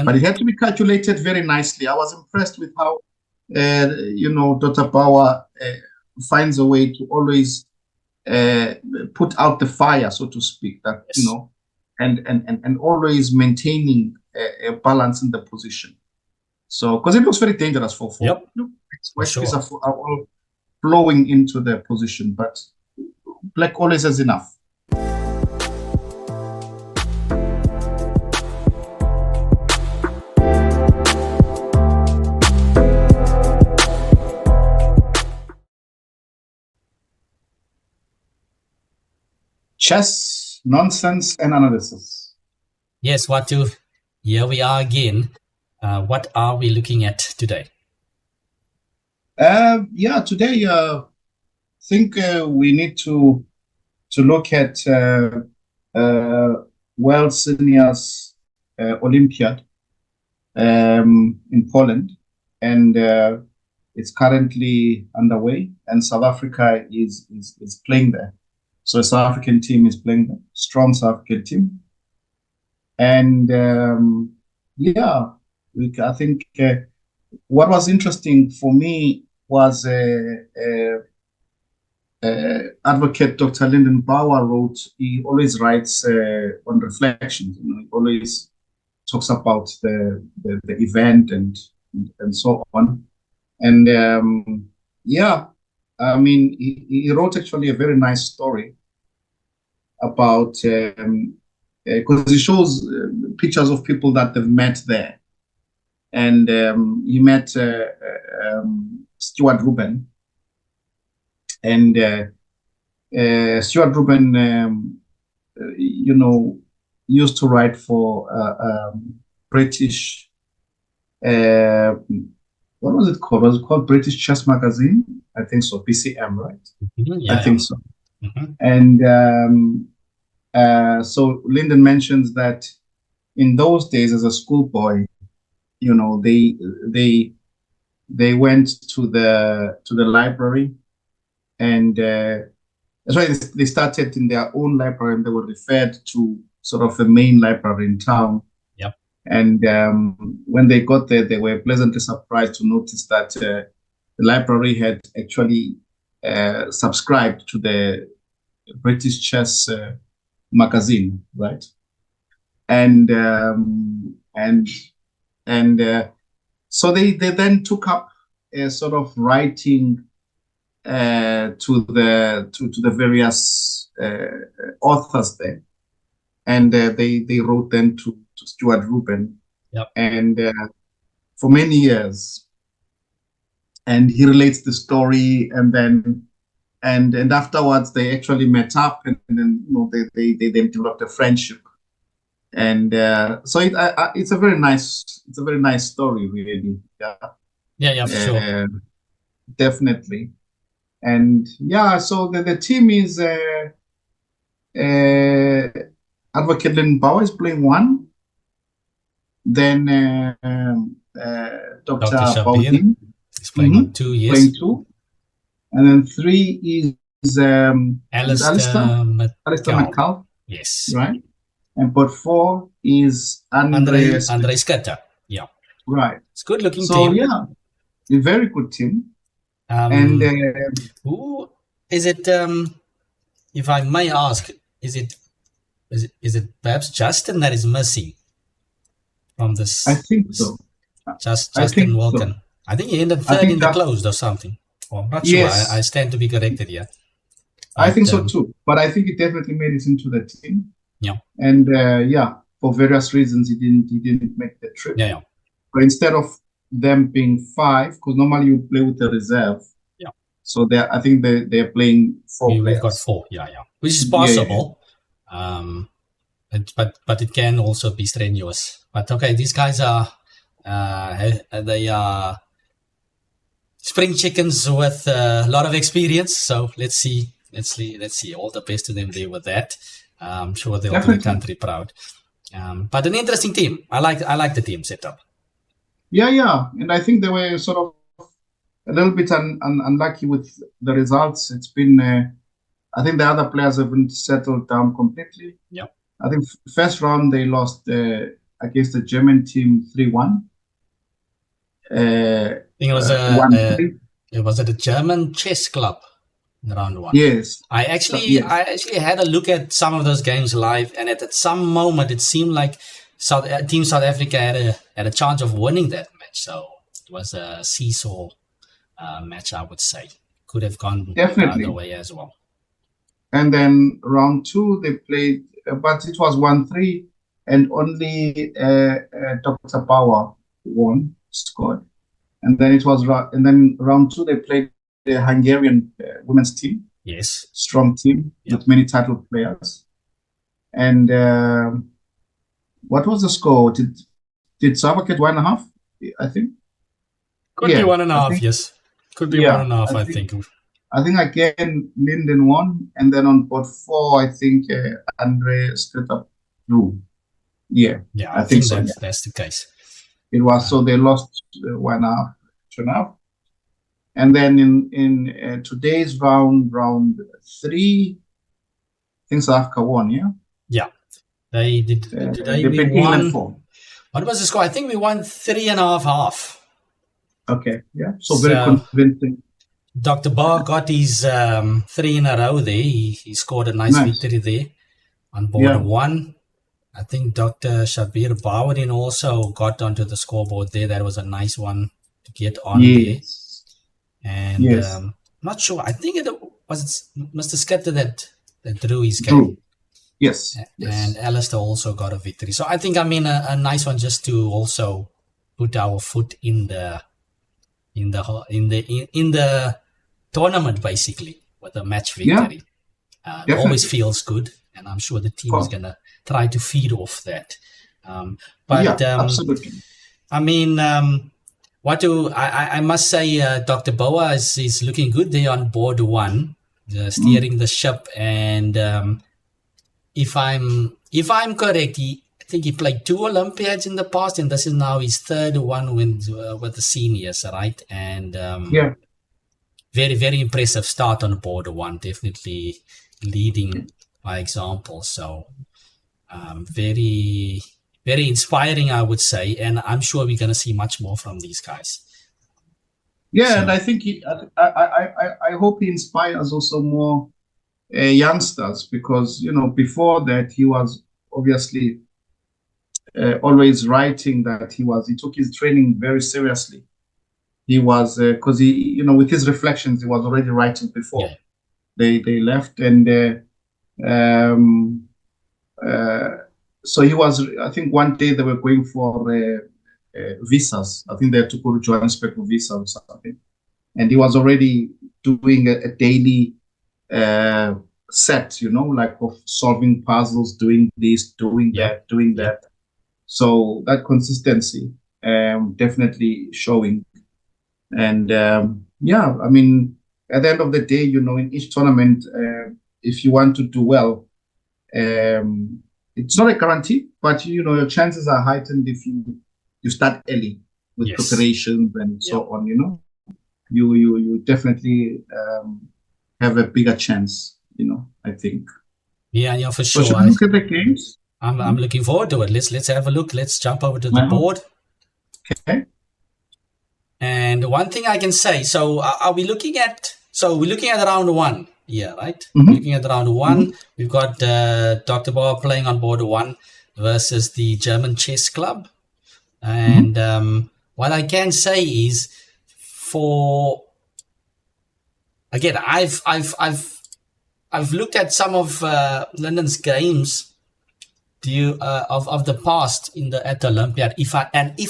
But it had to be calculated very nicely. I was impressed with how, Dr. Bauer finds a way to always put out the fire, so to speak, that, Yes. and always maintaining a balance in the position. So, because it looks very dangerous for Yep. white sure. pieces are all flowing into their position, but black always has enough. Chess, nonsense, and analysis. Yes, Watu, here we are again. What are we looking at today? Today I think we need to look at World Seniors Olympiad in Poland, and it's currently underway, and South Africa is playing there. So a South African team is playing there, strong South African team, and I think what was interesting for me was advocate Dr. Lyndon Bauer wrote. He always writes on reflections. He always talks about the event and so on. And he wrote actually a very nice story about because he shows pictures of people that they've met there, and he met Stuart Rubin, and Stuart Rubin, used to write for British. What was it called? Was it called British Chess Magazine? I think so. BCM, right? Mm-hmm, I think so. Mm-hmm. And so Lyndon mentions that in those days, as a schoolboy, they went to the library, and that's why they started in their own library, and they were referred to sort of the main library in town. Yep. And when they got there, they were pleasantly surprised to notice that the library had actually subscribed to the British Chess Magazine, right? And so they then took up sort of writing to the various authors there, and they wrote then to Stuart Rubin. Yep. And for many years, and he relates the story, and then and afterwards they actually met up, and then they developed a friendship, and so it's a very nice story, really. Yeah, for sure. Definitely. And so the team is Advocate Lyndon Bauer is playing one, then Dr. Baudin is playing 2 years, playing 2, and then 3 is Alistair McCall. Yes, right. And but 4 is Andre Schurter. Yeah, right. It's good looking so, team. Yeah, a very good team. And who is it? If I may ask, is it perhaps Justin that is missing from this? I think so. Justin Walken. So. I think he ended third in the closed or something. Well, I'm not sure. Yes. I stand to be corrected here. But, I think so too. But I think he definitely made it into the team. Yeah. And for various reasons, he didn't make the trip. Yeah. But instead of them being 5, because normally you play with the reserve. Yeah. So I think they're playing 4 players. We've got 4. Yeah. Which is possible. Yeah. But it can also be strenuous. But okay, these guys are they are spring chickens with a lot of experience. So let's see. All the best to them there with that. I'm sure they'll do the country proud. But an interesting team. I like the team setup. Yeah, and I think they were sort of a little bit unlucky with the results. It's been, I think the other players haven't settled down completely. Yeah. I think first round they lost against the German team 3-1. I think it was 1-3. it was at a German chess club in round one. Yes. I Yes. actually had a look at some of those games live, and at some moment it seemed like Team South Africa had a chance of winning that match. So it was a seesaw match, I would say. Could have gone the other way as well. And then round 2 they played, but it was 1-3, and only Dr. Bauer scored. And then round 2 they played the Hungarian women's team. Yes. Strong team with many title players. And what was the score? Did South Africa get 1.5? I think. Could be 1.5. Yes. Could be 1.5. I think. I think again Linden won, and then on board 4, I think Andre Skritter drew. Yeah. Yeah, I think so, that's the case. It was so they lost 1.5, 2.5. And then in today's round 3, I think South Africa won, yeah? Yeah. They did. They beat England 4. What was the score? I think we won 3.5. Okay, yeah. So very convincing. Dr. Bar got his 3 in a row there. He scored a nice victory there on board 1. I think Dr. Shabir Bawadin also got onto the scoreboard there. That was a nice one to get on there. And I'm not sure. I think it was Mr. Skritter that drew his game. Yes. And Alistair also got a victory. So I think, a nice one just to also put our foot in the tournament, basically, with a match victory. It always feels good, and I'm sure the team is gonna try to feed off that. Absolutely. I must say, Dr. Boa is looking good there on board 1, steering the ship, and if I'm correct, I think he played 2 Olympiads in the past, and this is now his 3rd one with the seniors, right? And very, very impressive start on board 1, definitely leading by example. So very, very inspiring, I would say, and I'm sure we're going to see much more from these guys. And I think I hope he inspires also more youngsters, because before that he was obviously always writing that he took his training very seriously. He was because he with his reflections he was already writing before they left, and so he was, I think one day they were going for visas. I think they had to go to Johannesburg for visa or something, and he was already doing a daily set, like of solving puzzles, doing this, doing that. So that consistency definitely showing. And at the end of the day, in each tournament, if you want to do well, it's not a guarantee, but your chances are heightened if you start early with preparations and so on. You definitely have a bigger chance. I think. Yeah, for sure. So should we look at the games? I'm looking forward to it. Let's have a look. Let's jump over to the board. Okay. And one thing I can say, so are we looking at? So we're looking at round 1. Yeah, right. Looking at round 1, we've got Dr. Bauer playing on board 1 versus the German Chess Club. And what I can say is, I've looked at some of Linden's games of the past at the Olympiad. If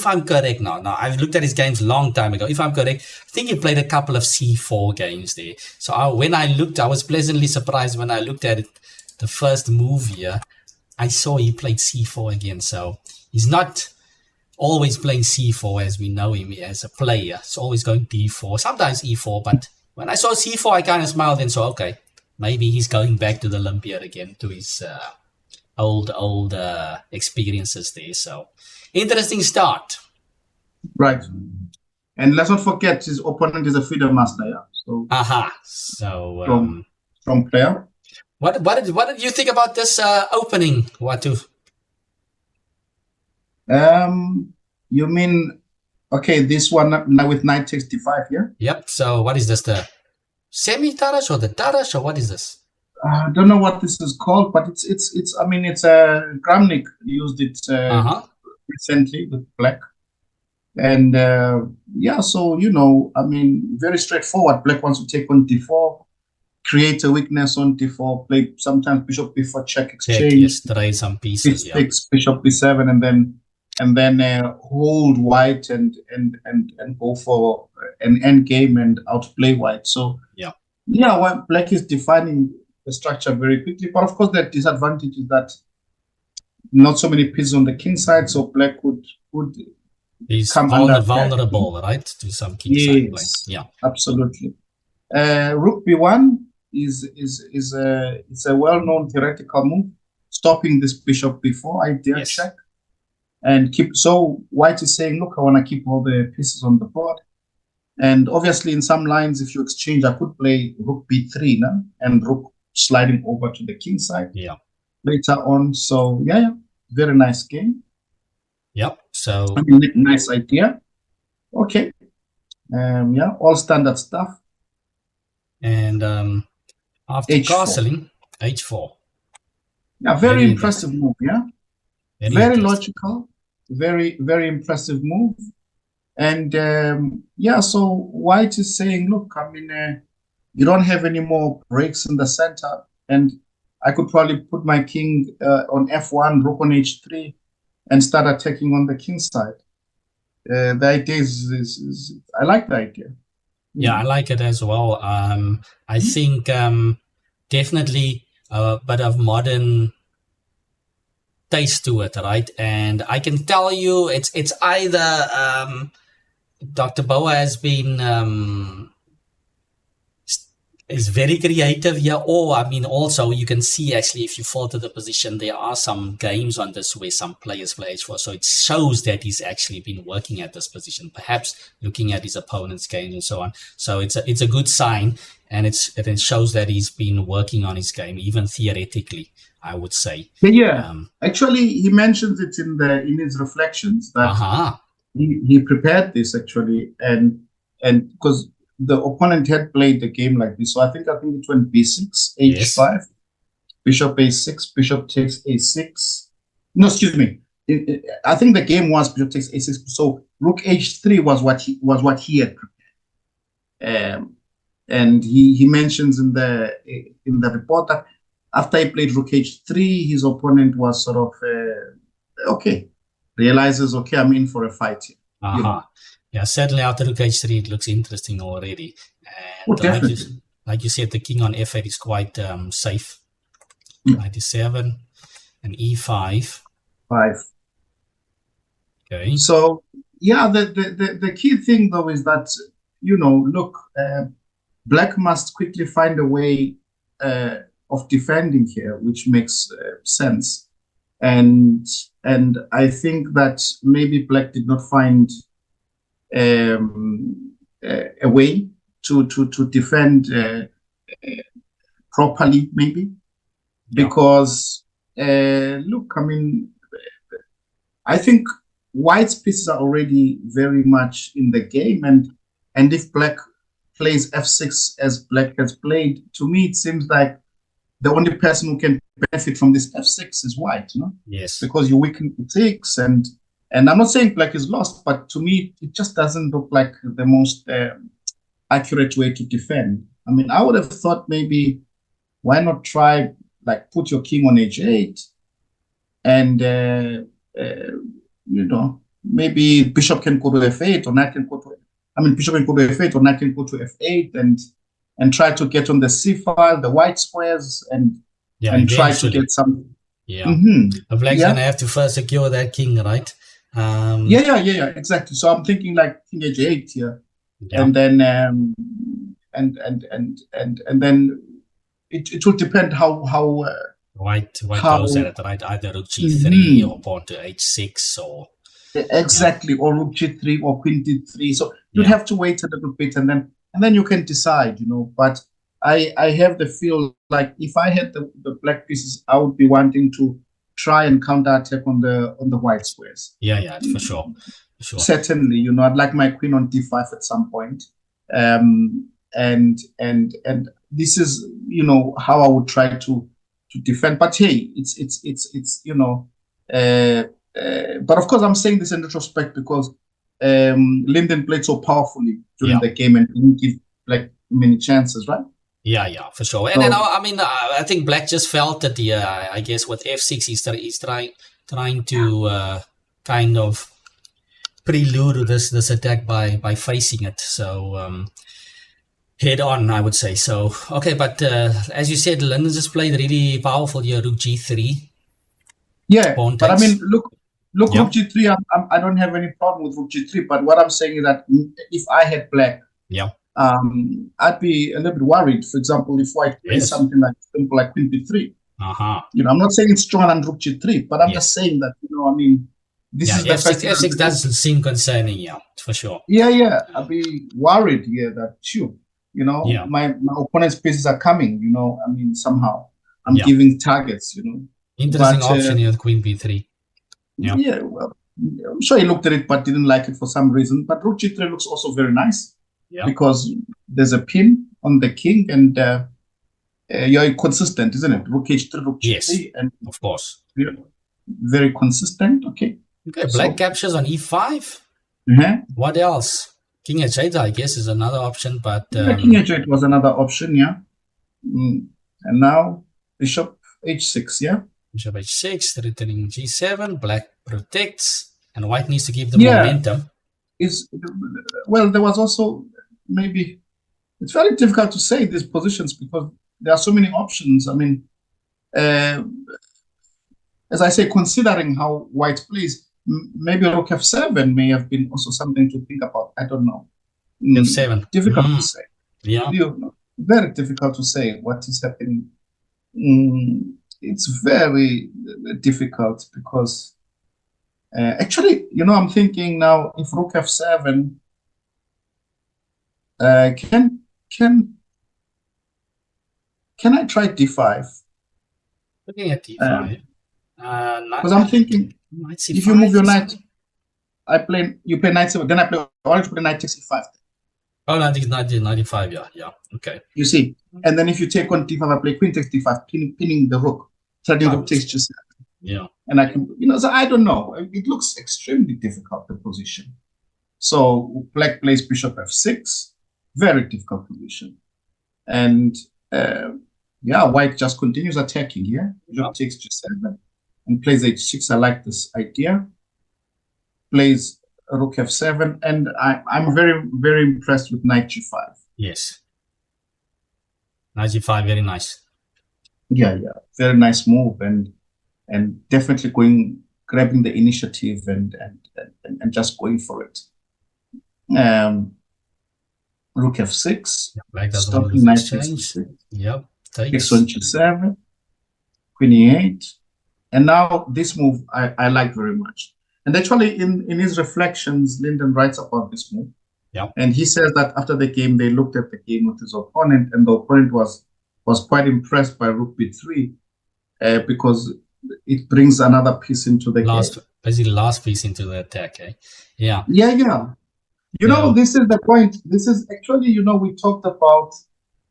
I'm correct now I've looked at his games long time ago. If I'm correct, I think he played a couple of C4 games there. So when I looked, I was pleasantly surprised when I looked at it. The first move here, I saw he played C4 again. So he's not always playing C4 as we know him as a player. It's always going D4, sometimes E4. But when I saw C4, I kind of smiled and saw, okay, maybe he's going back to the Olympiad again, to his old experiences there. So interesting start. Right. And let's not forget his opponent is a FIDE master, So strong player. What did you think about this opening, Watu? You mean, okay, this one now with knight takes d5, yeah? Yep. So what is this? The semi-Tarrasch or the Tarrasch, or what is this? I don't know what this is called, but it's. I mean, it's a Kramnik used it recently with black, and yeah. So I mean, very straightforward. Black wants to take on d4, create a weakness on d4, play sometimes bishop b4 check exchange, yes, trade some pieces, b6 bishop b7, and then hold white and go for an end game and outplay white. So yeah, while black is defining the structure very quickly, but of course the disadvantage is that not so many pieces on the king side, so black would he's come under vulnerable, right, to some king side play. Yeah, absolutely. Rook b1 is a well-known theoretical move, stopping this bishop b4 idea check, and keep. So white is saying, look, I want to keep all the pieces on the board. And obviously, in some lines, if you exchange, I could play rook b3 now, and rook sliding over to the king side later on. So yeah, very nice game. Yep. So I mean, nice idea. Okay. Yeah, all standard stuff. And after H4. castling, h4. Yeah, very impressive move. Yeah, very logical. Very impressive move. And yeah, so white is saying, look, I mean, you don't have any more breaks in the center, and I could probably put my king on f1, rook on h3, and start attacking on the king side. The idea is I like the idea. Yeah, I like it as well. I think definitely a bit of modern taste to it, right? And I can tell you, it's either Dr. Boa has been is very creative here, or I mean, also you can see actually if you fall to the position, there are some games on this where some players play h4, so it shows that he's actually been working at this position, perhaps looking at his opponent's game and so on. So it's a good sign, and it shows that he's been working on his game, even theoretically, I would say. Yeah, actually, he mentions it in his reflections that he prepared this actually, and because the opponent had played the game like this, so I think it went b6, h5, bishop a6, bishop takes a6. No, excuse me. I think the game was bishop takes a6. So rook h3 was what he had prepared. And he mentions in the report that after he played rook h3, his opponent was sort of realizes, okay, I'm in for a fight here. You know? Yeah, certainly after rook h3, it looks interesting already. And like you said, the king on f8 is quite safe. Knight e7 and e5. 5. Okay. So yeah, the key thing though is that look, black must quickly find a way of defending here, which makes sense. And I think that maybe black did not find a way to defend properly, maybe, because look, I mean, I think white's pieces are already very much in the game, and if black plays f6 as black has played, to me it seems like the only person who can benefit from this f6 is white, Yes, because you weaken the ticks, and I'm not saying black is lost, but to me it just doesn't look like the most accurate way to defend. I mean, I would have thought maybe why not try like put your king on h8, and maybe bishop can go to f8 or knight can go to. I mean, bishop can go to f8 or knight can go to f8, and try to get on the c file, the white squares, and try to get some. Yeah, black's gonna have to first secure that king, right? Yeah, exactly. So I'm thinking like king h8 here, and then and then it will depend how white goes at it, right? Either rook g3 or pawn to h6 or exactly, or rook g3 or queen d3. So you'd have to wait a little bit, and then you can decide, But I have the feel like if I had the black pieces, I would be wanting to try and counter attack on the white squares. Yeah, for sure. Certainly, I'd like my queen on d5 at some point. And this is, how I would try to defend. But hey, it's but of course I'm saying this in retrospect because Linden played so powerfully during the game and didn't give Black many chances, right? Yeah, for sure. And I think Black just felt that I guess with f6 he's trying to kind of prelude this attack by facing it. So head on, I would say. So okay, but as you said, Linden just played really powerful here, rook g3. Yeah, but I mean, look, rook g3. I don't have any problem with rook g3. But what I'm saying is that if I had Black, I'd be a little bit worried. For example, if White plays something like simple like queen b3. I'm not saying it's stronger than rook g3, but I'm just saying that this is the first f6 doesn't seem concerning, for sure. Yeah, I'd be worried here that my opponent's pieces are coming. Somehow I'm giving targets. Interesting option here with queen b3. Yeah, well, I'm sure he looked at it but didn't like it for some reason. But rook g3 looks also very nice because there's a pin on the king and you're consistent, isn't it? Rook h3, rook g3, and of course, very consistent. Okay, Black captures on e5. What else? King h8, I guess, is another option, but king h8 was another option, and now bishop h6, bishop h6, returning g7. Black protects, and White needs to give the momentum. Well, there was also maybe it's very difficult to say these positions because there are so many options. I mean, as I say, considering how White plays, maybe rook f7 may have been also something to think about. I don't know. f7. Difficult to say. Yeah. Very difficult to say what is happening. It's very difficult because actually, I'm thinking now if rook f7 can I try d5? Looking at d5. Because I'm thinking if you move your knight, you play knight 7, then I want to put a knight takes e5. Oh, I think it's knight e5, yeah. Okay. You see, and then if you take on d5, I play queen takes d5, pinning the rook. Threatening rook takes g7. Yeah. And I can, so I don't know. It looks extremely difficult, the position. So Black plays bishop f6, very difficult position. And White just continues attacking here. Bishop takes g7 and plays h6. I like this idea. Plays rook f7, and I'm very, very impressed with knight g5. Yes. Knight g5, very nice. Yeah, very nice move, and definitely grabbing the initiative and just going for it. Rook f6. Black doesn't want to lose exchange. Yep. Takes on g7. Queen e8. And now this move I like very much. And actually in his reflections, Linden writes about this move. Yeah. And he says that after the game, they looked at the game with his opponent, and the opponent was quite impressed by rook b3 because it brings another piece into the game. Basically, last piece into the attack, Yeah. Yeah. This is the point. This is actually, we talked about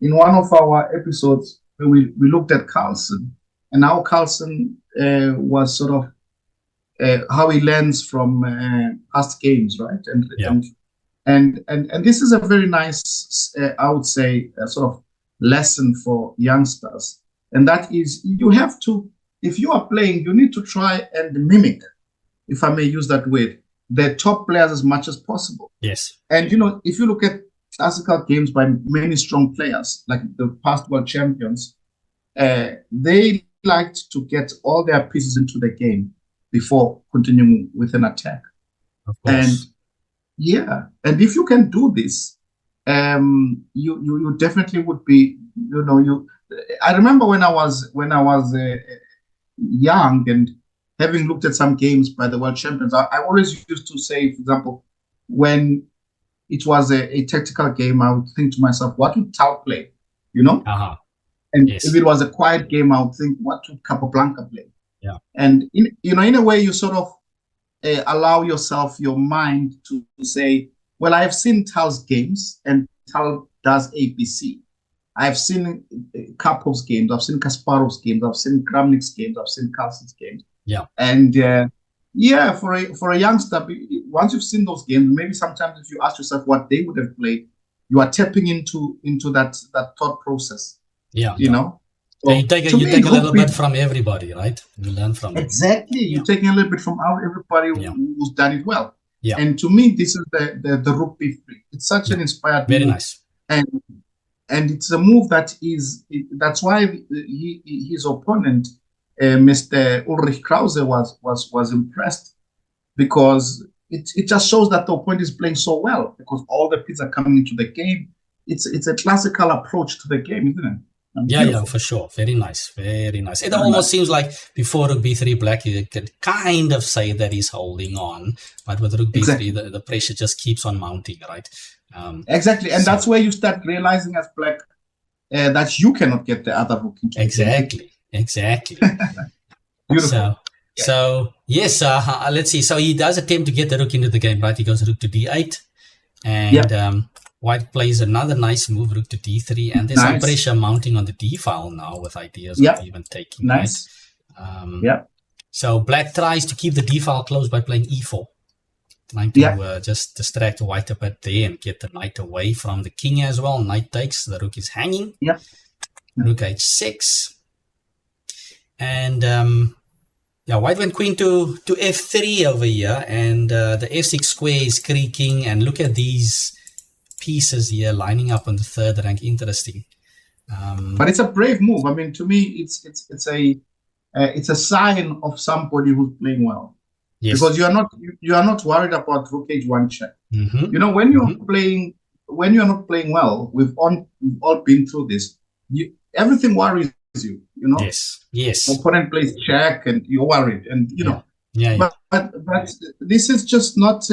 in one of our episodes where we looked at Carlsen, and how Carlsen was sort of how he learns from past games, right? And this is a very nice, I would say, sort of lesson for youngsters, and that is you have to, if you are playing, you need to try and mimic, if I may use that word, the top players as much as possible. Yes. And if you look at classical games by many strong players, like the past world champions, they liked to get all their pieces into the game before continuing with an attack. Of course. And if you can do this, you definitely would be, I remember when I was young and having looked at some games by the world champions, I always used to say, for example, when it was a tactical game, I would think to myself, what would Tau play? And if it was a quiet game, I would think, what would Capablanca play? Yeah. And in a way, you sort of allow yourself, your mind, to say, well, I've seen Tal's games, and Tal does ABC. I've seen Karpov's games, I've seen Kasparov's games, I've seen Kramnik's games, I've seen Carlsen's games. Yeah. And yeah, for a youngster, once you've seen those games, maybe sometimes if you ask yourself what they would have played, you are tapping into that thought process. Yeah. You know. So So you take to me, a little bit from everybody, right? You learn from them. exactly. Yeah. You're taking a little bit from everybody Yeah. who's done it well. Yeah. And to me, this is the Rook B3. It's such an inspired Very move. nice. And it's a move that's why his opponent, Mr. Ulrich Krause, was impressed, because it just shows that the opponent is playing so well, because all the pieces are coming into the game. It's a classical approach to the game, isn't it? Yeah, for sure. Very nice. Very nice. It almost seems like before Rook B3 Black, you could kind of say that he's holding on, but with Rook B3, the pressure just keeps on mounting, right? Exactly, and that's where you start realizing as Black that you cannot get the other rook into exactly. Beautiful. So yes, let's see. So he does attempt to get the rook into the game, right? He goes rook to D8, and White plays another nice move, rook to D3, and there's some pressure mounting on the D file now with ideas of even taking. Nice. Right? So Black tries to keep the D file closed by playing E4. Trying to just distract White a bit there and get the knight away from the king as well. Knight takes, the rook is hanging. Rook H6. And White went queen to F3 over here, and the F6 square is creaking, and look at these pieces here lining up on the third rank. Interesting. But it's a brave move. I mean, to me, it's a sign of somebody who's playing well. Yes. Because you are not worried about rook h1 check. You know, when you're playing, when you're not playing well, we've all been through this. Everything worries you. You know. Yes. Opponent plays check, and you're worried, and you know. But this is just not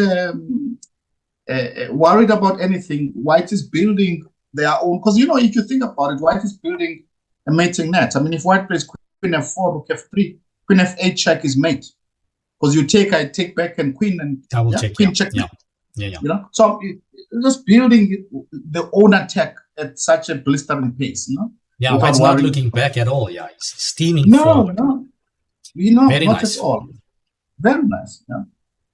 worried about anything. White is building their own, because you know, if you think about it, White is building a mating net. I mean, if White plays queen f4, rook f3, queen f8 check is mate. Because I take back, and queen and queen check. You know, so just building the own attack at such a blistering pace. You know. Yeah, White's not looking back at all. Yeah, it's steaming forward. No, you know, very not nice. At all. Very nice.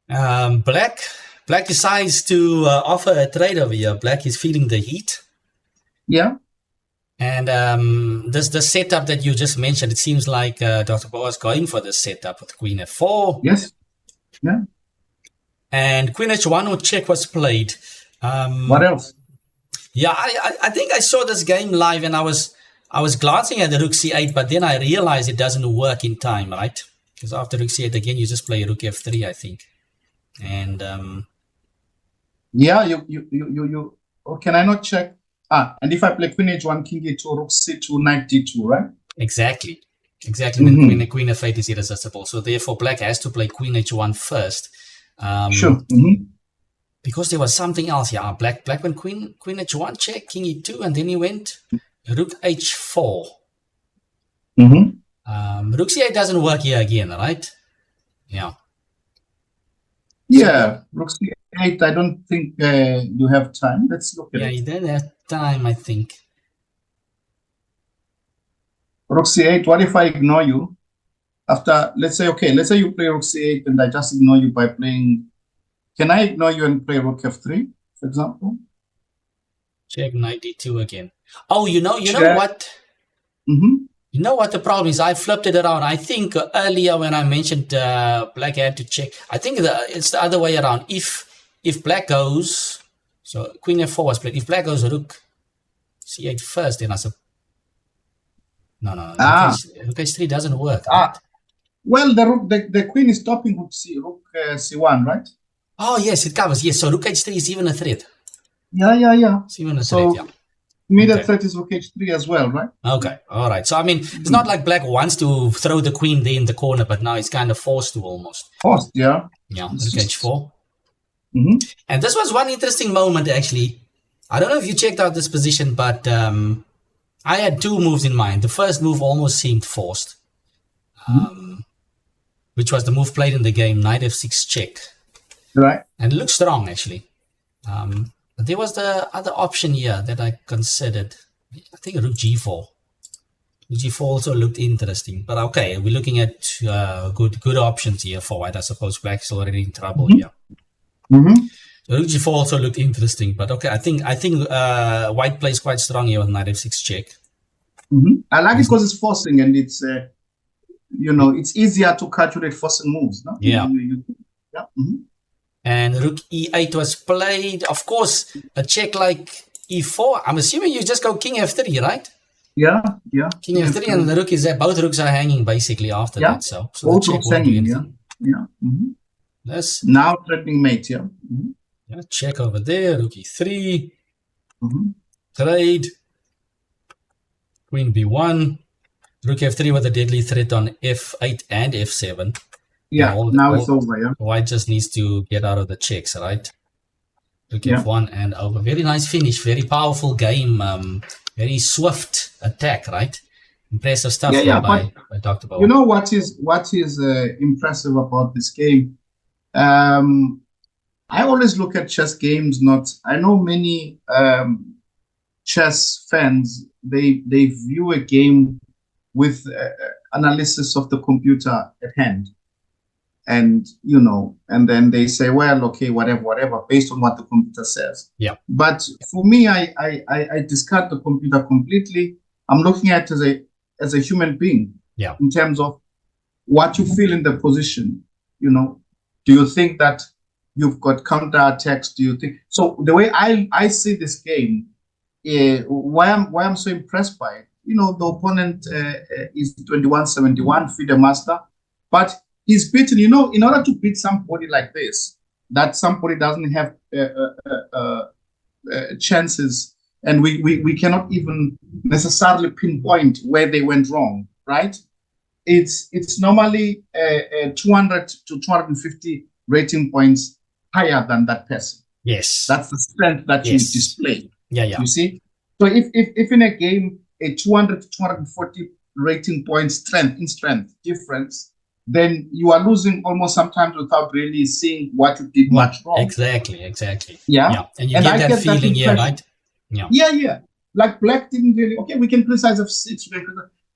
Yeah. Black decides to offer a trade over here. Black is feeling the heat. Yeah. And the setup that you just mentioned, it seems like Dr. Boa is going for this setup with queen f4. Yes. Yeah. And queen h1 check was played. What else? Yeah, I think I saw this game live, and I was glancing at the rook c8, but then I realized it doesn't work in time, right? Because after rook c8 again, you just play rook f3, I think. And yeah, you. Oh, can I not check? And if I play queen h1, king e2, rook c2, knight d2, right? Exactly. Then queen f8 is irresistible. So therefore, Black has to play queen h1 first. Sure. Because there was something else. Yeah, Black went queen h1 check, king e2, and then he went rook h4. Rook c8 doesn't work here again, right? Yeah. Yeah, rook c8. I don't think you have time. Let's look at it. Yeah, you don't have time, I think. Rook c8. What if I ignore you? After, let's say you play rook c8, and I just ignore you by playing. Can I ignore you and play rook f3, for example? Check knight d2 again. Oh, you know what? You know what the problem is? I flipped it around. I think earlier when I mentioned Black had to check, I think it's the other way around. If Black goes, so queen f4 was played. If Black goes rook c8 first, then I said, no. Rook h3 doesn't work. Right? Well, the queen is stopping rook c1, right? Oh yes, it covers. Yes, so rook h3 is even a threat. Yeah. It's even a threat. Yeah. Middle threat is rook h3 as well, right? Okay, all right. So I mean, it's not like Black wants to throw the queen there in the corner, but now he's kind of forced to almost. Forced, yeah. Yeah, rook h4. And this was one interesting moment actually. I don't know if you checked out this position, but I had two moves in mind. The first move almost seemed forced. which was the move played in the game, knight f6 check. Right. And it looks strong, actually. But there was the other option here that I considered. I think rook g4. Rook g4 also looked interesting. But okay, we're looking at good options here for white. I suppose black is already in trouble here. Mm-hmm. So rook g4 also looked interesting. But okay, I think white plays quite strong here with knight f6 check. Mm-hmm. I like it because it's forcing, and it's it's easier to calculate forcing moves. No? Yeah. Yeah. Mm-hmm. And rook e8 was played. Of course, a check like e4. I'm assuming you just go king f3, right? Yeah. King f3, and the rook is there. Both rooks are hanging basically after that. So both the check won't do anything. Yeah. Mm-hmm. Let's now threatening mate. Yeah. Mm-hmm. Yeah. Check over there. Rook e3. Mm-hmm. Trade. Queen b1. Rook f3 with a deadly threat on f8 and f7. Yeah, now it's over, yeah. White just needs to get out of the checks, right? Rook f1 and over. Very nice finish. Very powerful game. Very swift attack, right? Impressive stuff by Dr. Boa. You know what is impressive about this game? I always look at chess games, I know many chess fans, they view a game with analysis of the computer at hand. And, and then they say, well, okay, whatever, based on what the computer says. Yeah. But for me, I discard the computer completely. I'm looking at it as a human being. Yeah. In terms of what you feel in the position. Do you think that you've got counter attacks? Do you think so? The way I see this game, why I'm so impressed by it. The opponent is 2171 FIDE master, but he's beaten, in order to beat somebody like this, that somebody doesn't have chances, and we cannot even necessarily pinpoint where they went wrong, right? It's normally 200 to 250 rating points higher than that person. Yes. That's the strength that you display. Yeah. You see? So if in a game, a 200 to 240 rating points strength difference, then you are losing almost sometimes without really seeing what you did much wrong. Exactly. Yeah. And you get that feeling here, right? Yeah. Like black didn't really, okay, we can criticize f6,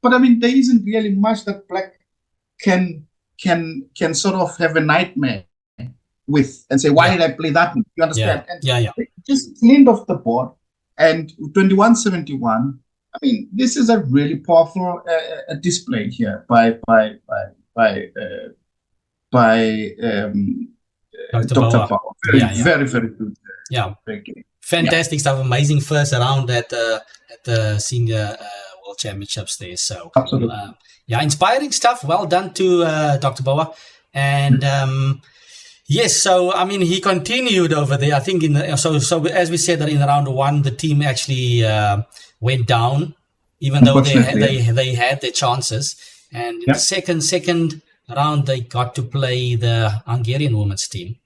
but I mean, there isn't really much that black can sort of have a nightmare with and say, why did I play that? You understand? Yeah. And just cleaned off the board. And 2171, I mean, this is a really powerful display here by Dr. Boa. Very, very good. Fantastic stuff. Amazing first round at the senior world championships there. So absolutely. Inspiring stuff. Well done to Dr. Boa. And yes, so I mean, he continued over there. I think so as we said that in round one, the team actually went down, even though they had their chances. And in the second round, they got to play the Hungarian women's team.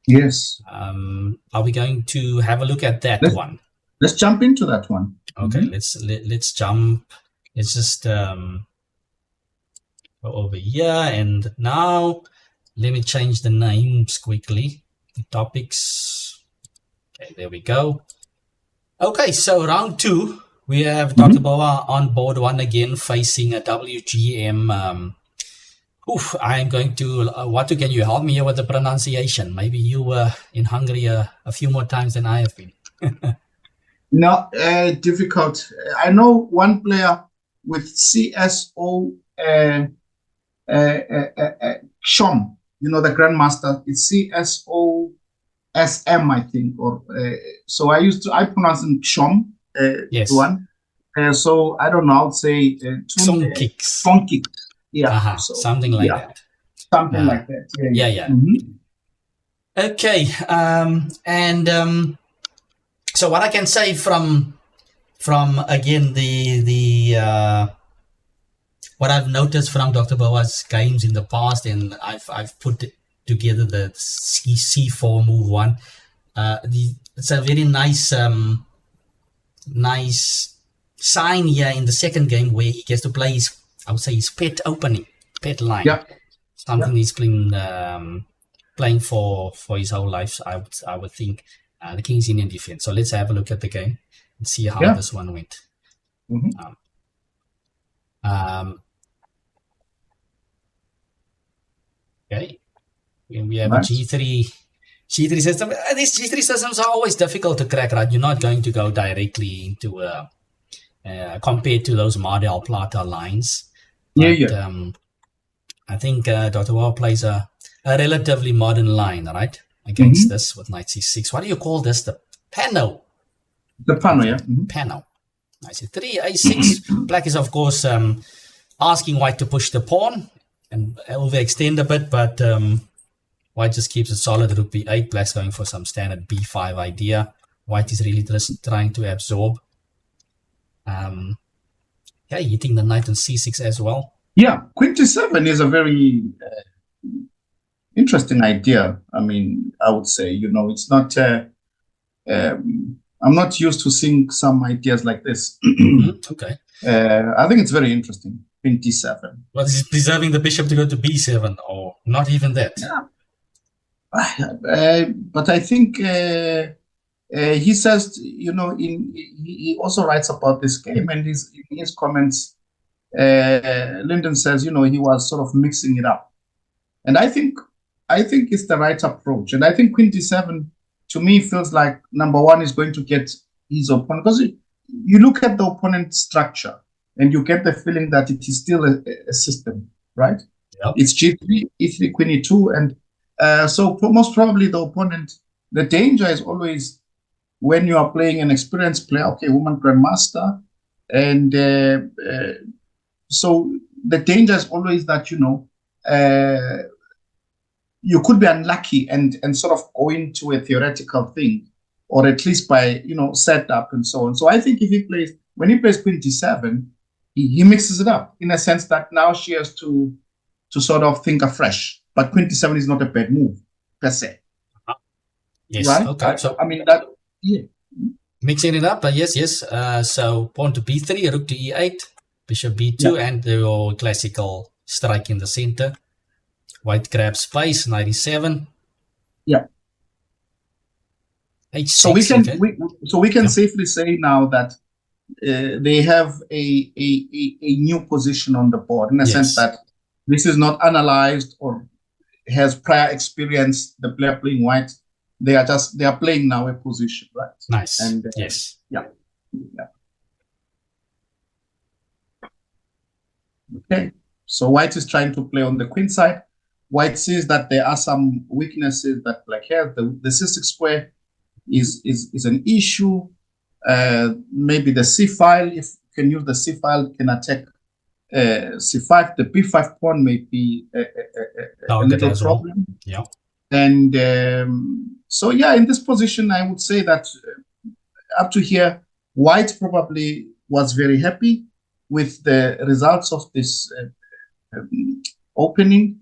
Yes. Are we going to have a look at that one? Let's jump into that one. Okay, let's jump. Let's just go over here, and now let me change the names quickly. The topics. Okay, there we go. Okay, so round two, we have Dr. Boa on board one again, facing a WGM. I'm going to. Watu, can you help me here with the pronunciation? Maybe you were in Hungary a few more times than I have been. No, difficult. I know one player with CSO Shom. The grandmaster. It's CSO SM, I think. Or so I pronounce him Shom. Yes. One. So I don't know. I would say Songkicks. Yeah, something like that. Something like that. Yeah. Mm-hmm. Okay. So what I can say from again the what I've noticed from Dr. Boa's games in the past, and I've put together the C4 move one. It's a very nice sign here in the second game where he gets to play his pet line. Yeah. something he's been playing for his whole life. I would think the King's Indian defense. So let's have a look at the game and see how this one went. Mm-hmm. Okay, and we have a G3 system. These G3 systems are always difficult to crack, right? You're not going to go directly into compared to those Mardel Plata lines. But, I think Dr. Wow plays a relatively modern line, right? Against this with knight c6. What do you call this? The pano. The pano, yeah. Pano. Knight c3, a6. Black is, of course, asking white to push the pawn and overextend a bit, but white just keeps it solid. Rook b8. Black's going for some standard b5 idea. White is really just trying to absorb. Hitting the knight on c6 as well. Yeah, Queen c7 is a very interesting idea. I mean, I would say, it's not. I'm not used to seeing some ideas like this. Okay. I think it's very interesting. Queen d7. But is it preserving the bishop to go to b7, or not even that? Yeah. But I think he says, he also writes about this game, and in his comments, Lyndon says, he was sort of mixing it up, and I think it's the right approach. And I think Queen d7 to me feels like number one is going to get his opponent, because you look at the opponent's structure and you get the feeling that it is still a system, right? Yep. It's g3, e3, queen e2, and so most probably the opponent. The danger is always when you are playing an experienced player, okay, woman grandmaster, and so the danger is always that you could be unlucky and sort of go into a theoretical thing, or at least by setup and so on. So I think when he plays Queen d7, he mixes it up in a sense that now she has to sort of think afresh. But Queen d7 is not a bad move per se. Yes. Right? Okay. So I mean that. Yeah. Mixing it up, yes. So pawn to b3, rook to e8, bishop b2, and the classical strike in the center. White grabs space, knight e7. Yeah. H6, so we can safely say now that they have a new position on the board, in a sense that this is not analyzed or has prior experience. The player playing white, they are playing now a position, right? Nice. And yes. Yeah. Okay. So white is trying to play on the queen side. White sees that there are some weaknesses that black has. The c6 square is an issue. Maybe the c file, if you can use the c file, can attack c5. The b5 pawn may be a little problem. Yeah. And so, in this position, I would say that up to here, white probably was very happy with the results of this opening.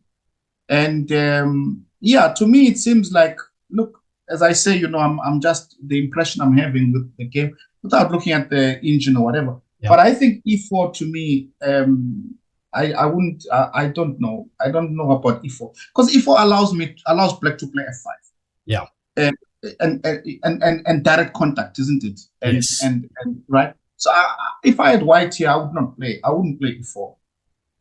And to me, it seems like, look, as I say, I'm just the impression I'm having with the game without looking at the engine or whatever. Yeah. But I think e4 to me, I wouldn't. I don't know. I don't know about e4, because e4 allows black to play f5. Yeah. And direct contact, isn't it? And, yes. And right. So if I had white here, I wouldn't play e4.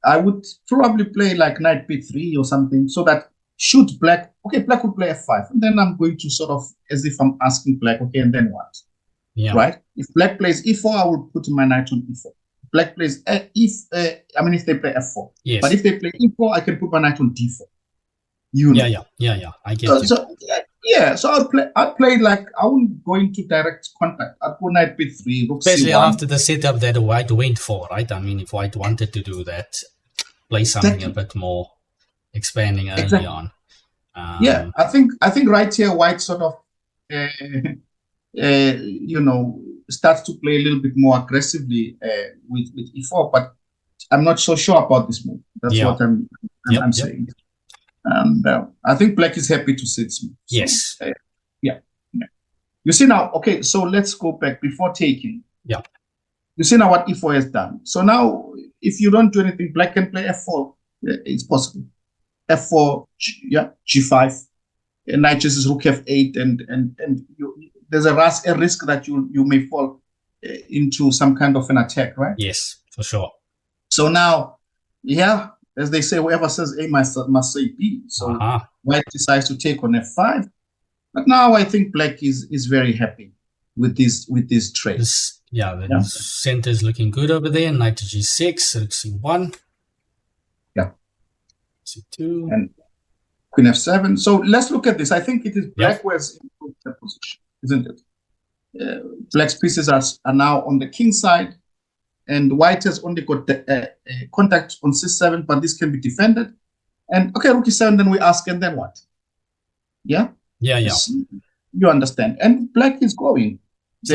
I would probably play like knight b3 or something, so that should black, okay, black would play f5, and then I'm going to sort of, as if I'm asking black, okay, and then what? Yeah. Right? If black plays e4, I will put my knight on e4. Black plays if they play f4. Yes. But if they play e4, I can put my knight on d4. Yeah. I get you. So I'd play like, I wouldn't go into direct contact. I'd go knight b3, rook especially c1. after the setup that white went for, right? I mean, if white wanted to do that, play something a bit more expanding early on. I think right here white sort of starts to play a little bit more aggressively with e4, but I'm not so sure about this move. That's what I'm saying. And I think black is happy to sit smooth. So, yes. You see now, okay, so let's go back before taking. Yeah. You see now what e4 has done. So now, if you don't do anything, black can play f4. It's possible. f4, g5, and knight chases rook f8, and there's a risk that you may fall into some kind of an attack, right? Yes, for sure. So now, as they say, whoever says A must say B. So White decides to take on f5, but now I think Black is very happy with these trades. The center is looking good over there. Knight to g6, rook c1. Yeah. c2. And Queen f7. So let's look at this. I think it is Black who has improved the position, isn't it? Black's pieces are now on the king side, and White has only got the contact on c7, but this can be defended. And okay, rook e7, then we ask, and then what? Yeah? Yeah. You understand. And Black is going. It's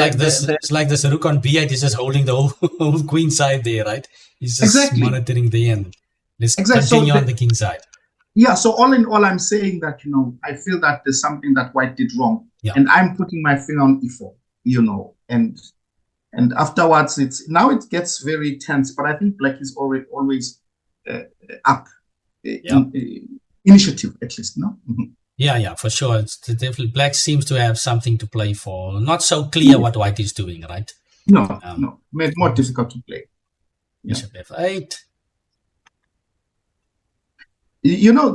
like this rook on b8 is just holding the whole queen side there, right? He's just monitoring the end. Let's continue on the king side. Yeah, so all in all, I'm saying that, I feel that there's something that White did wrong. Yeah. And I'm putting my finger on e4, and afterwards it gets very tense, but I think Black is always up. Initiative, at least, no? Mm-hmm. Yeah, for sure. It's definitely Black seems to have something to play for. Not so clear what White is doing, right? No, made more difficult to play. Bishop f8.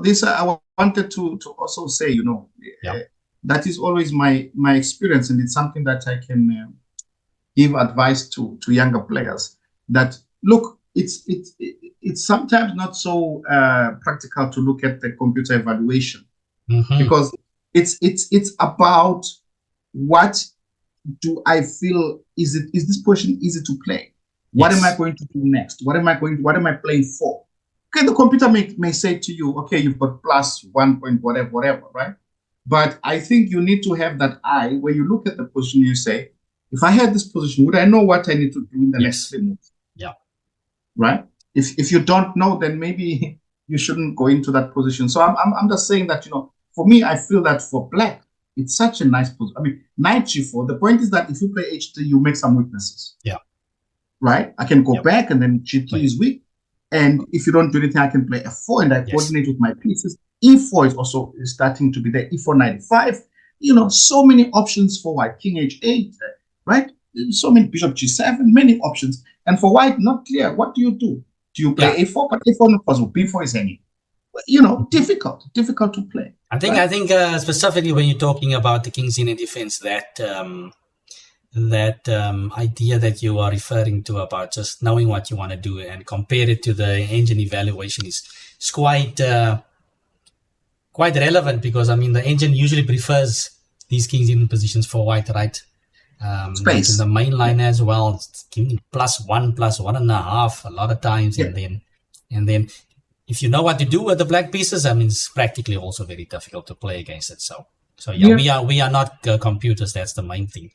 This I wanted to also say, that is always my experience, and it's something that I can give advice to younger players. That look, it's sometimes not so practical to look at the computer evaluation. Mm-hmm. Because it's about what do I feel is this position easy to play? What am I going to do next? What am I playing for? Okay, the computer may say to you, okay, you've got plus 1 point whatever, right? But I think you need to have that eye where you look at the position, you say, if I had this position, would I know what I need to do in the next 3 minutes? Yeah. Right? If you don't know, then maybe you shouldn't go into that position. So I'm just saying that, for me, I feel that for Black, it's such a nice position. I mean, knight g4, the point is that if you play h3, you make some weaknesses. Yeah. Right? I can go back, and then g3 is weak. And if you don't do anything, I can play f4, and I coordinate with my pieces. e4 is also starting to be there. e4, knight e5. So many options for White. King h8, right? So many, bishop g7, many options. And for White, not clear. What do? Do you play a4? But a4 not possible. b4 is hanging. Difficult to play. I think specifically when you're talking about the king's inner defense, that idea that you are referring to about just knowing what you want to do and compare it to the engine evaluation is quite relevant, because the engine usually prefers these kings in positions for White, right? Space. In the main line as well, king +1, +1.5 a lot of times, and then if you know what to do with the Black pieces, it's practically also very difficult to play against it. So we are not computers. That's the main thing.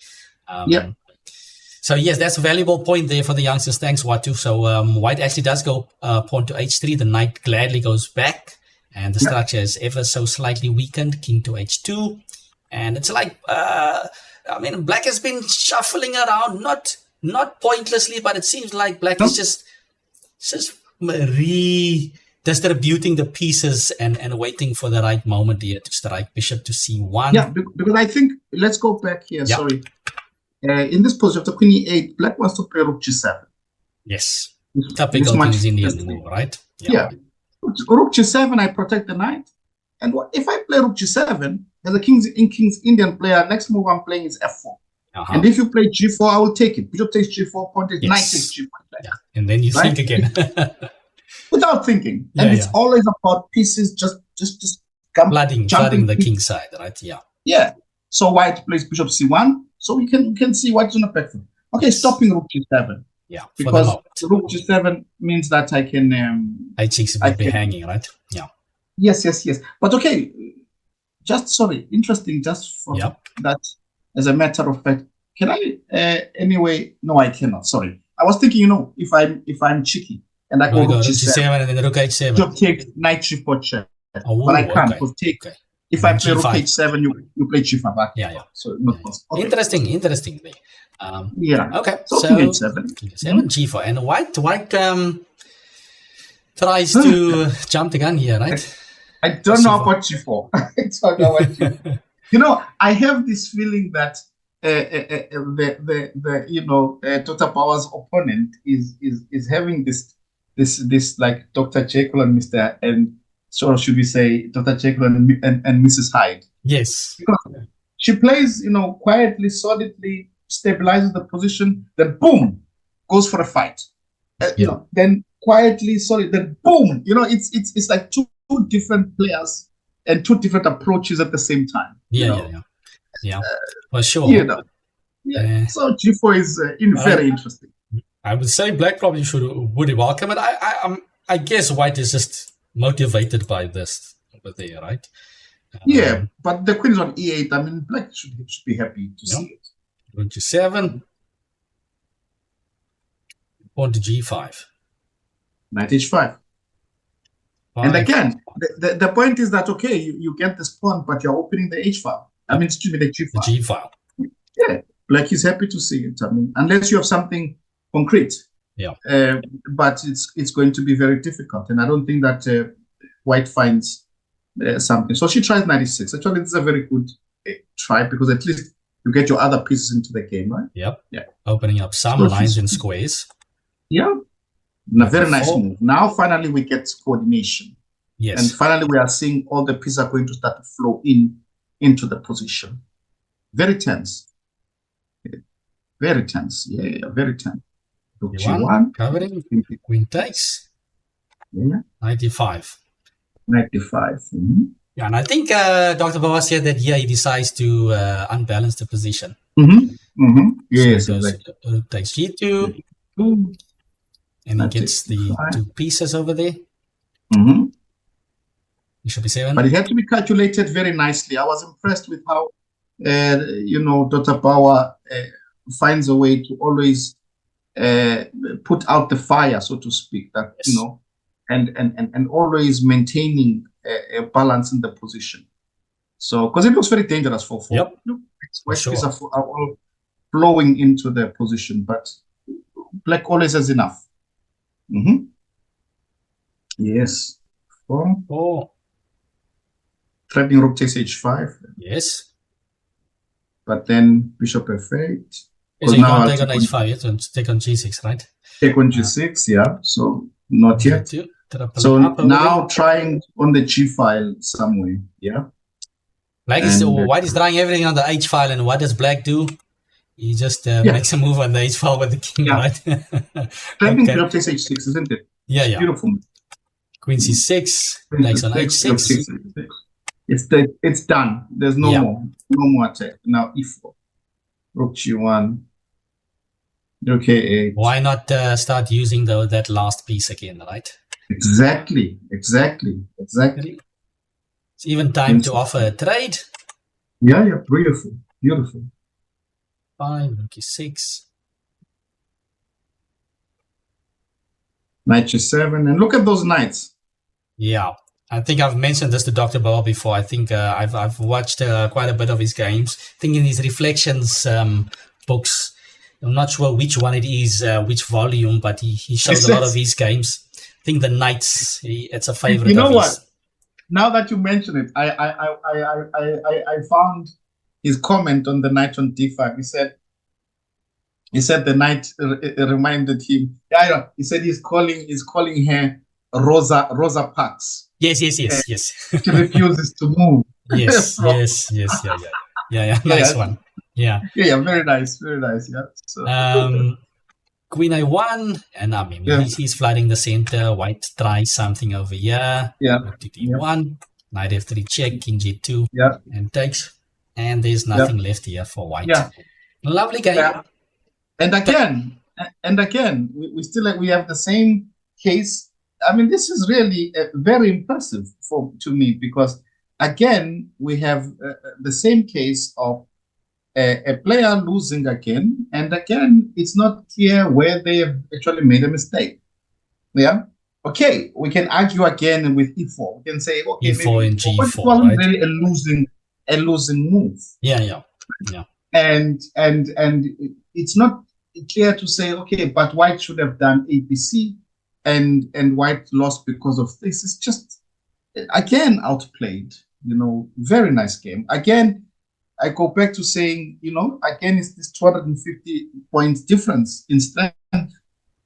So yes, that's a valuable point there for the youngsters. Thanks, Watu. So White actually does go pawn to h3. The knight gladly goes back, and the structure is ever so slightly weakened. King to h2, and it's like Black has been shuffling around, not pointlessly, but it seems like Black is just distributing the pieces and waiting for the right moment here to strike. Bishop to c1. Yeah, because I think, let's go back here, sorry. In this position of the queen e8, Black wants to play rook g7. Yes. Typical King's Indian move, right? Yeah. Rook g7, I protect the knight. And if I play rook g7, as a King's Indian player, next move I'm playing is f4. And if you play g4, I will take it. Bishop takes g4, pawn takes, knight takes g4. Yeah. And then you think again. Without thinking. And it's always about pieces just flooding the king side, right? Yeah. So White plays bishop c1. So we can see what's on the platform. Okay, stopping rook g7. Yeah. Because rook g7 means that I can h6 will be hanging, right? Yeah. Yes. But okay, interesting, just for that, as a matter of fact, can I anyway? No, I cannot. Sorry, I was thinking, if I'm cheeky and I go rook g7 and then rook h7, to take knight g4 check, but I can't because take. If I play rook h7, you play g5 back. Yeah. So not possible. Okay. Interesting. Okay. So king h7, g4, and White tries to jump the gun here, right? I don't know about G4. I don't know what G4. You know, I have this feeling that Dr. Power's opponent is having this like Dr. Jekyll and Mr. and so should we say Dr. Jekyll and Mrs. Hyde. Yes. Because she plays, quietly, solidly, stabilizes the position, then boom, goes for a fight. Then quietly, solid, then boom. It's like two different players and two different approaches at the same time. Yeah. For sure. So G4 is very interesting. I would say Black probably would welcome it. I guess White is just motivated by this over there, right? But the queen is on E8. I mean, Black should be happy to see it. Going to 7. On to G5. Knight H5. And again, the point is that, okay, you get this pawn, but you're opening the H file. I mean, excuse me, the G file. The G file. Yeah, Black is happy to see it. I mean, unless you have something concrete. Yeah. But it's going to be very difficult. And I don't think that White finds something. So she tries 96. Actually, this is a very good try because at least you get your other pieces into the game, right? Yep. Yeah. Opening up some lines and squares. Yeah. A very nice move. Now, finally, we get coordination. Yes. And finally, we are seeing all the pieces are going to start to flow into the position. Very tense. Very tense. Yeah, very tense. G1, covering. Queen takes. Yeah. 95. 95. Mm-hmm. Yeah, and I think Dr. Bawa said that he decides to unbalance the position. Mm-hmm. Mm-hmm. Yes. So takes G2. And he gets the 2 pieces over there. Mm-hmm. Bishop E7. But it had to be calculated very nicely. I was impressed with how, Dr. Power finds a way to always put out the fire, so to speak. That yes. And always maintaining a balance in the position. So, because it looks very dangerous for 4. Yep. White pieces are all flowing into the position, but Black always has enough. Mm-hmm. Yes. 4. Threatening rook takes H5. Yes. But then Bishop F8. So you can't take on H5 yet, and take on G6, right? Take on G6, yeah. So not yet. So now trying on the G file somewhere, yeah. White is trying everything on the H file, and what does Black do? He just makes a move on the H file with the king, right? Threatening Bishop takes H6, isn't it? Yeah. Beautiful. Queen C6, Black's on H6. It's done. There's no more attack. Now E4, Rook G1, Rook A8. Why not start using that last piece again, right? Exactly. It's even time to offer a trade. Yeah, beautiful. 5, Rook E6. Knight G7, and look at those knights. Yeah, I think I've mentioned this to Dr. Bauer before. I think I've watched quite a bit of his games. I think in his reflections books, I'm not sure which one it is, which volume, but he shows a lot of his games. I think the knights, it's a favorite. You know what? Now that you mention it, I found his comment on the knight on D5. He said the knight reminded him. Yeah, he said he's calling her Rosa Parks. Yes. She refuses to move. Yes. Yeah. Nice one. Yeah, very nice. Yeah. So. Queen A1, and I mean he's flooding the center. White tries something over here. Yeah. To D1, Knight F3 check, King G2, and takes, and there's nothing left here for White. Yeah. Lovely game. Yeah. And again, we have the same case. I mean, this is really very impressive to me because again we have the same case of a player losing again, and again it's not clear where they have actually made a mistake. Yeah. Okay, we can argue again with E4. We can say okay, E4 and G4, it wasn't really a losing move. Yeah. And it's not clear to say okay, but White should have done ABC, and White lost because of this. It's just again, outplayed. Very nice game. Again, I go back to saying, again, it's this 250 points difference in strength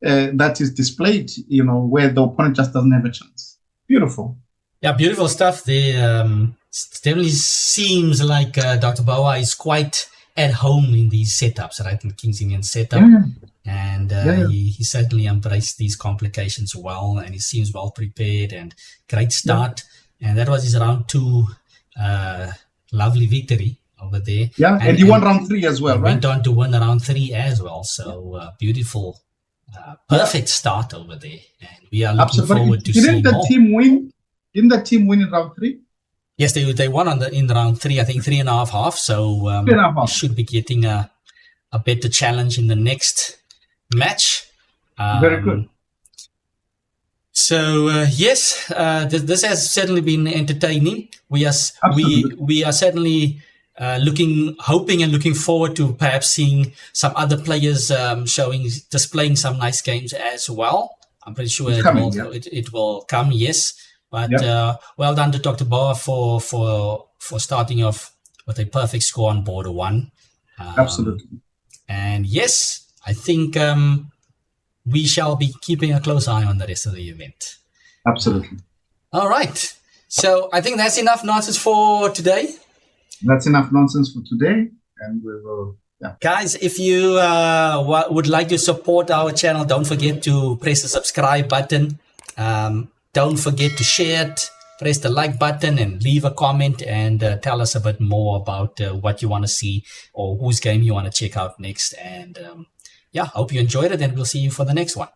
that is displayed, where the opponent just doesn't have a chance. Beautiful. Yeah, beautiful stuff. It definitely seems like Dr. Boa is quite at home in these setups, right? In King's Indian setup. Yeah. And he certainly embraced these complications well, and he seems well prepared and great start. Yeah. And that was his round 2 lovely victory over there. Yeah, and he won round 3 as well, right? Went on to win round 3 as well. So beautiful, perfect start over there. And we are looking forward to seeing more. Didn't the team win in round 3? Yes, they won in round 3, I think 3.5. So we should be getting a better challenge in the next match. Very good. So yes, this has certainly been entertaining. We are certainly hoping and looking forward to perhaps seeing some other players displaying some nice games as well. I'm pretty sure it will come. Yes, but well done to Dr. Boa for starting off with a perfect score on Border 1. Absolutely. And yes, I think we shall be keeping a close eye on the rest of the event. Absolutely. All right. So I think that's enough nonsense for today. That's enough nonsense for today. And we will, Guys, if you would like to support our channel, don't forget to press the subscribe button. Don't forget to share it. Press the like button and leave a comment and tell us a bit more about what you want to see or whose game you want to check out next. And hope you enjoyed it, and we'll see you for the next one.